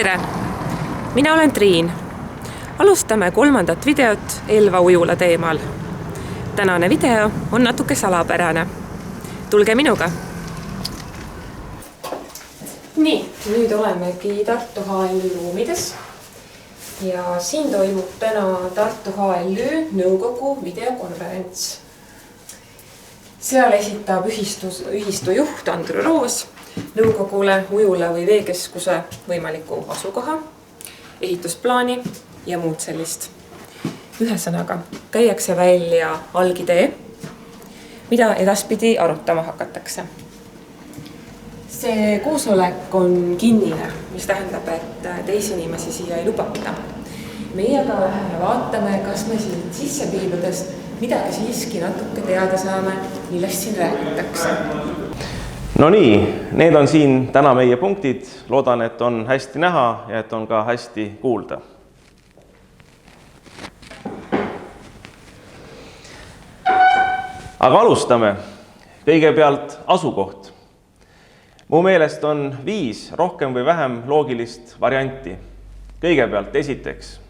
Tere! Mina olen Triin. Alustame 3. videot Elva ujula teemal. Tänane video on natuke salapärane. Tulge minuga! Nii, nüüd olemegi Tartu HLÜ ruumides. Ja siin toimub täna Tartu HLÜ nõukogu videokonverents. Seal esitab ühistu juht Andru Roos nõukogule ujula või veekeskuse võimaliku asukoha, ehitusplaani ja muud sellist. Ühesõnaga, käiakse välja algidee, mida edaspidi arutama hakatakse. See koosolek on kinnine, mis tähendab, et teisi inimesi siia ei lubata. Meie aga läheme vaatame, kas me siin sisse piiludes midagi siiski natuke teada saame, millest siin räägitakse. No nii, need on siin täna meie punktid. Loodan, et on hästi näha ja et on ka hästi kuulda. Aga alustame. Kõigepealt asukoht. Mu meelest on 5 rohkem või vähem loogilist varianti. Kõigepealt esiteks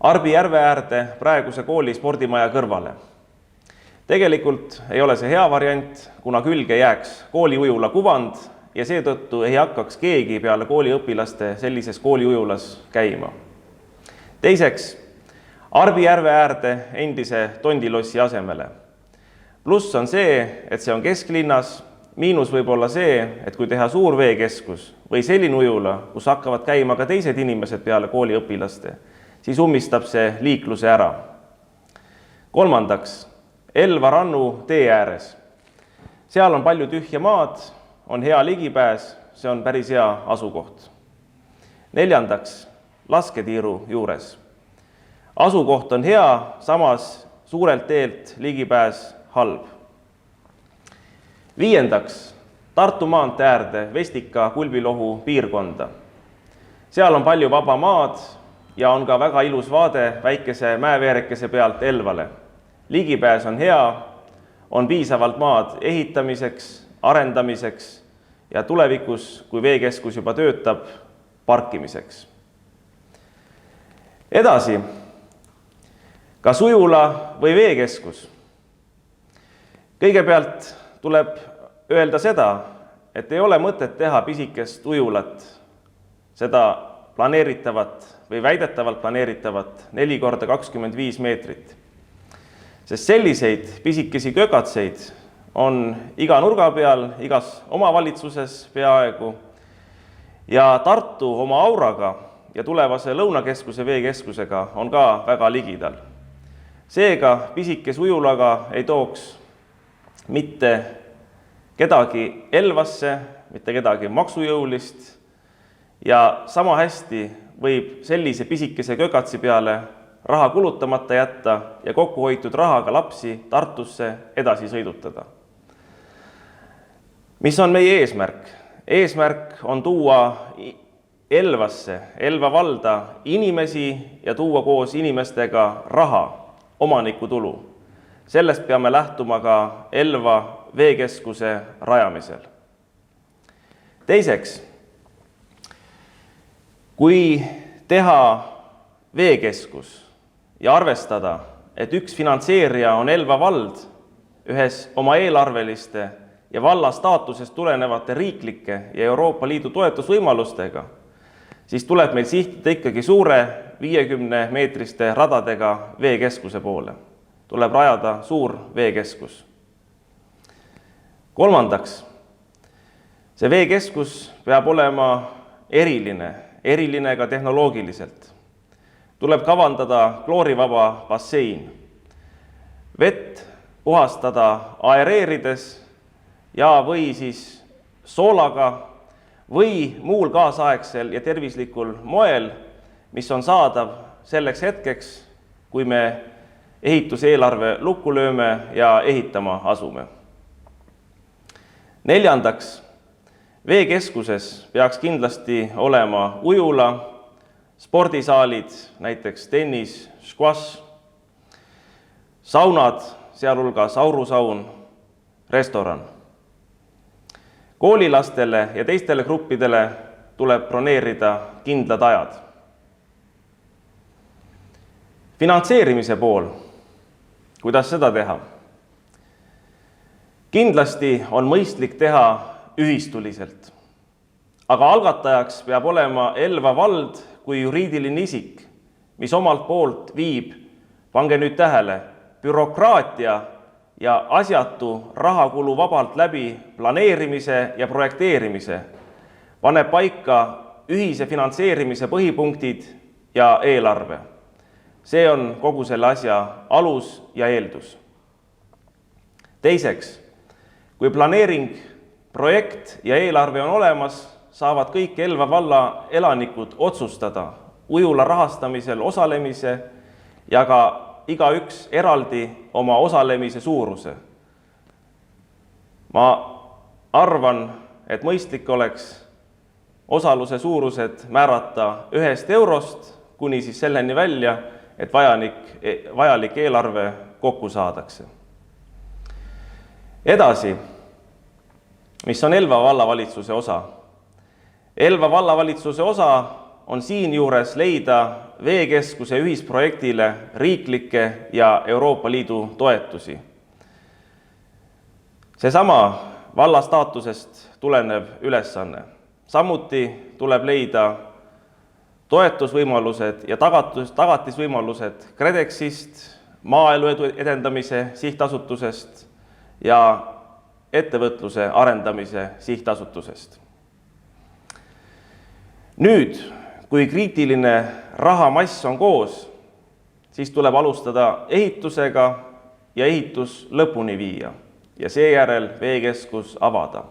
Arbi järve äärde praeguse kooli spordimaja kõrvale. Tegelikult ei ole see hea variant, kuna külge jääks kooliujula kuvand ja seetõttu ei hakkaks keegi peale kooliõpilaste sellises kooliujulas käima. Teiseks, Arbi järve äärde endise Tondilossi asemele. Pluss on see, et see on kesklinnas, miinus võib olla see, et kui teha suur veekeskus või selline ujula, kus hakkavad käima ka teised inimesed peale kooliõpilaste, siis ummistab see liikluse ära. Kolmandaks, Elva rannu tee ääres. Seal on palju tühja maad, on hea ligipääs, see on päris hea asukoht. Neljandaks, lasketiiru juures. Asukoht on hea, samas suurelt teelt ligipääs halb. Viiendaks, Tartu maantee äärde Vestika Kulbilohu piirkonda. Seal on palju vaba maad ja on ka väga ilus vaade väikese mäeveerekese pealt Elvale. Ligipääs on hea, on piisavalt maad ehitamiseks, arendamiseks ja tulevikus, kui veekeskus juba töötab, parkimiseks. Edasi, kas ujula või veekeskus? Kõigepealt tuleb öelda seda, et ei ole mõtet teha pisikest ujulat, seda planeeritavat või väidetavalt planeeritavat 4x25 meetrit. Sest selliseid pisikesi kögatseid on iga nurga peal, igas omavalitsuses peaaegu ja Tartu oma auraga ja tulevase Lõunakeskuse veekeskusega on ka väga ligidal. Seega pisikes ujulaga ei tooks mitte kedagi Elvasse, mitte kedagi maksujõulist ja sama hästi võib sellise pisikese kögatsi peale raha kulutamata jätta ja kokku hoitud rahaga lapsi Tartusse edasi sõidutada. Mis on meie eesmärk? Eesmärk on tuua Elvasse, Elva valda inimesi ja tuua koos inimestega raha, omanikutulu. Sellest peame lähtuma ka Elva veekeskuse rajamisel. Teiseks, kui teha veekeskus ja arvestada, et üks finantseerija on Elva vald ühes oma eelarveliste ja valla staatusest tulenevate riiklike ja Euroopa Liidu toetusvõimalustega, siis tuleb meil sihtida ikkagi suure 50-meetriste radadega veekeskuse poole. Tuleb rajada suur veekeskus. Kolmandaks, see veekeskus peab olema eriline ka tehnoloogiliselt. Tuleb kavandada kloorivaba bassein, vett puhastada aereerides ja või siis soolaga või muul kaasaegsel ja tervislikul moel, mis on saadav selleks hetkeks, kui me ehituseelarve lukku lööme ja ehitama asume. Neljandaks, veekeskuses peaks kindlasti olema ujula, spordisaalid, näiteks tennis, squash, saunad, sealhulgas aurusaun, restoran. Koolilastele ja teistele gruppidele tuleb broneerida kindlad ajad. Finantseerimise pool. Kuidas seda teha? Kindlasti on mõistlik teha ühistuliselt, aga algatajaks peab olema Elva vald kui juriidiline isik, mis omalt poolt viib, pange nüüd tähele, bürokraatia ja asjatu rahakulu vabalt läbi planeerimise ja projekteerimise, paneb paika ühise finantseerimise põhipunktid ja eelarve. See on kogu selle asja alus ja eeldus. Teiseks, kui planeering, projekt ja eelarve on olemas, saavad kõik Elva valla elanikud otsustada ujula rahastamisel osalemise ja ka igaüks eraldi oma osalemise suuruse. Ma arvan, et mõistlik oleks osaluse suurused määrata 1 eurost kuni siis selleni välja, et vajalik eelarve kokku saadakse. Edasi, mis on Elva vallavalitsuse osa? Elva vallavalitsuse osa on siinjuures leida veekeskuse ühisprojektile riiklikke ja Euroopa Liidu toetusi. Seesama valla staatusest tulenev ülesanne. Samuti tuleb leida toetusvõimalused ja tagatisvõimalused KredExist, maaelu edendamise sihtasutusest ja ettevõtluse arendamise sihtasutusest. Nüüd, kui kriitiline rahamass on koos, siis tuleb alustada ehitusega ja ehitus lõpuni viia ja seejärel veekeskus avada.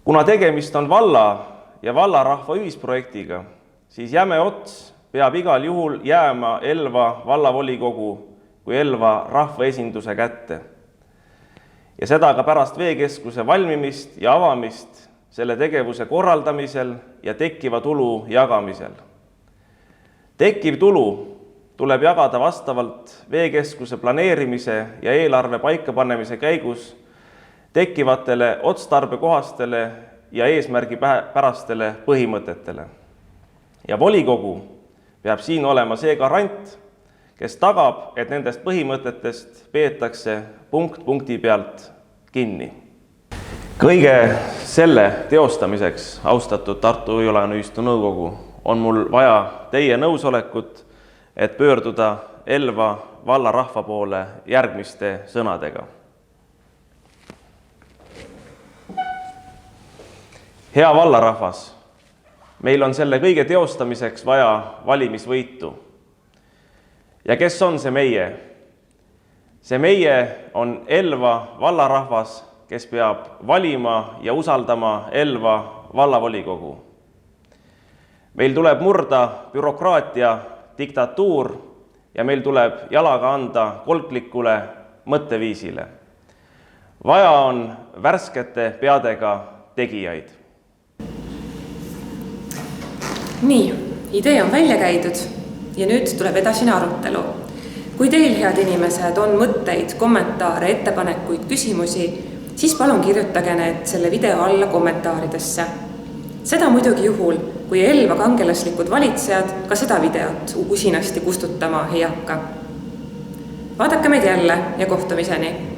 Kuna tegemist on valla ja vallarahva ühisprojektiga, siis jäme ots peab igal juhul jääma Elva vallavolikogu kui Elva rahvaesinduse kätte. Ja seda ka pärast veekeskuse valmimist ja avamist selle tegevuse korraldamisel ja tekkiva tulu jagamisel. Tekkiv tulu tuleb jagada vastavalt veekeskuse planeerimise ja eelarve paikapanemise käigus tekkivatele otstarbekohastele ja eesmärgipärastele põhimõtetele. Ja volikogu peab siin olema see garant, kes tagab, et nendest põhimõtetest peetakse punkt punkti pealt kinni. Kõige selle teostamiseks, austatud Tartu Ujulaühistu nõukogu, on mul vaja teie nõusolekut, et pöörduda Elva vallarahva poole järgmiste sõnadega. Hea vallarahvas, meil on selle kõige teostamiseks vaja valimisvõitu. Ja kes on see meie? See meie on Elva vallarahvas, kes peab valima ja usaldama Elva vallavolikogu. Meil tuleb murda bürokraatia diktatuur ja meil tuleb jalaga anda kolklikule mõtteviisile. Vaja on värskete peadega tegijaid. Nii, idee on välja käidud ja nüüd tuleb edasine arutelu. Kui teil, head inimesed, on mõtteid, kommentaare, ettepanekuid, küsimusi, siis palun kirjutage need selle video alla kommentaaridesse. Seda muidugi juhul, kui Elva kangelaslikud valitsejad ka seda videot usinasti kustutama ei hakka. Vaadake meid jälle ja kohtumiseni!